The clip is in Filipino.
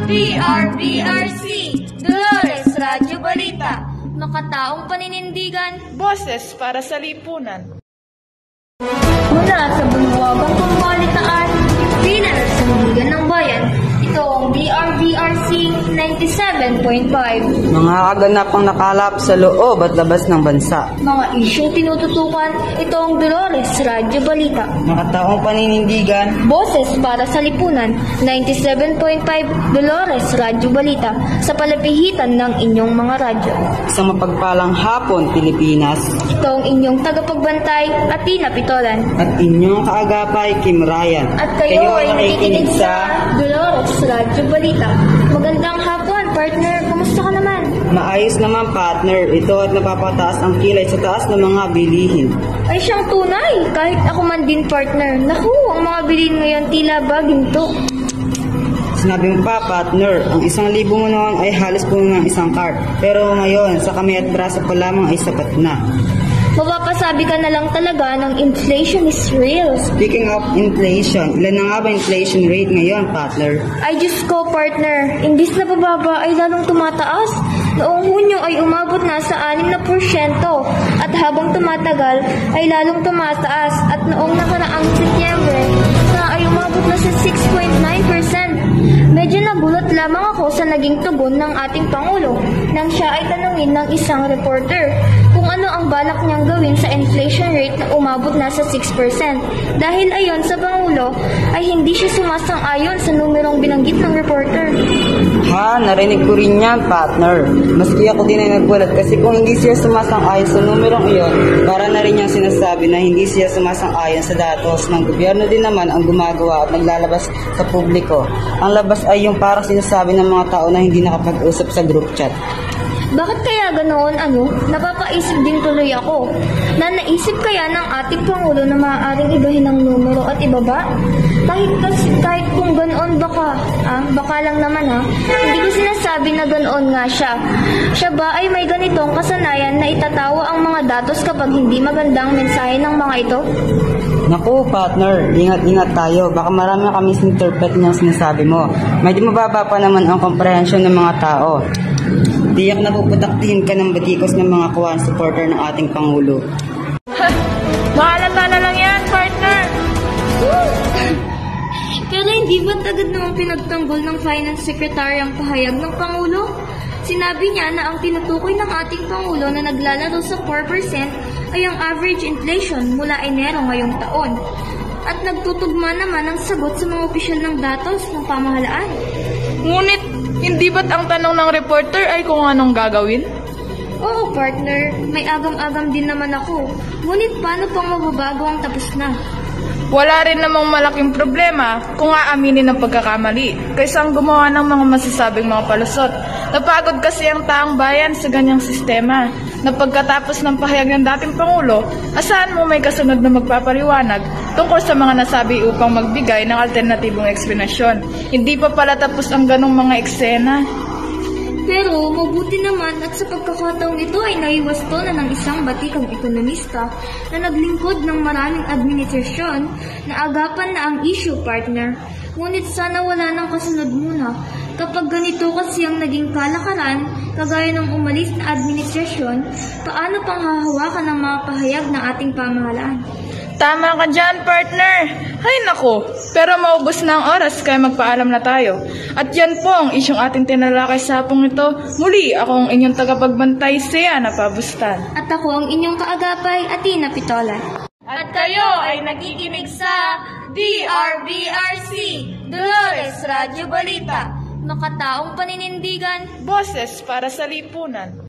DRBRC, Dolores Radyo Balita, makataong paninindigan, boses para sa lipunan. Mula sa bulwagang pambalitaan, pinanagsandigan ng bayan, ito ang DRBRC 97.5. Mga kaganapang nakalap sa loob at labas ng bansa. Mga isyong tinututukan, ito ang Dolores Radyo Balita. Nakataong paninindigan, Boses para sa lipunan, 97.5 Dolores Radyo Balita, sa palapihitan ng inyong mga radyo. Isang mapagpalang hapon, Pilipinas. Ito ang inyong tagapagbantay, Atina Pitolan. At inyong kaagapay, Kim Ryan. At kayo ay nakikinig sa Dolores Radyo Balita. Magandang hapon, partner. Kumusta ka naman? Maayos naman, partner. Ito at napapataas ang kilay sa taas ng mga bilihin. Ay, siyang tunay. Kahit ako man din, partner. Naku, ang mga bilhin ngayon tila ba ginto. Sinabi mo pa, partner, ang 1,000 mo noon ay halos puno ng isang car. Pero ngayon, sa kamay at braso pa lamang ay sapat na. Mapapasabi ka na lang talaga ng inflation is real. Speaking of inflation, ilan na nga ba inflation rate ngayon, partner? Ay, Diyos ko, partner. Imbis na bababa ay lalong tumataas. Noong Hunyo ay umabot na sa 6% at habang tumatagal ay lalong tumataas at noong nakaraang Setyembre na ay umabot na sa 6.9%. Medyo nagulat lamang ako sa naging tugon ng ating Pangulo nang siya ay tanungin ng isang reporter kung ano ang balak niyang gawin sa inflation rate na umabot na sa 6%. Dahil ayon sa Pangulo ay hindi siya sumasang-ayon sa numerong binanggit ng reporter. Ha, narinig ko rin yan, partner. Maski ako din ay nagulat kasi kung hindi siya sumasang-ayon sa numerong iyon, para na rin niyang sinasabi na hindi siya sumasang-ayon sa datos ng gobyerno din naman ang gumagawa at naglalabas sa publiko. Ang labas ay yung parang sinasabi ng mga tao na hindi nakapag-usap sa group chat. Bakit kaya ganoon Napapaisip din tuloy ako na naisip kaya ng ating Pangulo na maaaring ibahin ang numero at ibaba? Kahit kung ganoon baka lang naman hindi ko sinasabi na ganoon nga siya. Siya ba ay may ganitong kasanayan na itatawa ang mga datos kapag hindi magandang mensahe ng mga ito? Naku, partner, ingat-ingat tayo. Baka marami kami misinterpret niyang sinasabi mo. Medyo mababa pa naman ang komprehensyon ng mga tao. Tiyak na puputaktihin ka ng batikos ng mga kuwan supporter ng ating Pangulo. Mahalata na lang yan, partner! Pero hindi ba't agad namang pinagtanggol ng Finance Secretary ang pahayag ng Pangulo? Sinabi niya na ang tinutukoy ng ating Pangulo na naglalaro sa 4% ay ang average inflation mula Enero ngayong taon. At nagtutugma naman ang sagot sa mga opisyal ng datos ng pamahalaan. Ngunit, hindi ba't ang tanong ng reporter ay kung anong gagawin? Oo, partner. May agam-agam din naman ako. Ngunit paano pang mababago ang tapos na? Wala rin namang malaking problema kung aaminin ang pagkakamali kaysa ang gumawa ng mga masasabing mga palusot. Napagod kasi ang taong bayan sa ganyang sistema na pagkatapos ng pahayag ng dating Pangulo, asahan mo may kasunod na magpapaliwanag tungkol sa mga nasabi upang magbigay ng alternatibong eksplanasyon. Hindi pa pala tapos ang ganong mga eksena. Pero mabuti naman at sa pagkakataong ito ay naiwasto na ng isang batikang ekonomista na naglingkod ng maraming administrasyon na agapan na ang issue, partner. Ngunit sana wala nang kasunod muna. Kapag ganito kasi ang naging kalakaran, kagaya ng umalis na administrasyon, paano pang hahawakan ng mga pahayag ng ating pamahalaan? Tama ka dyan, partner. Ay nako, pero maubos na ang oras kaya magpaalam na tayo. At yan po ang isyong ating tinalakay sa hapong ito. Muli, ako ang inyong tagapagbantay, Siana Pabustan. At ako ang inyong kaagapay, Atina Pitola. At kayo ay nakikinig sa DRBRC, Dolores Radyo Balita, makataong paninindigan, boses para sa lipunan.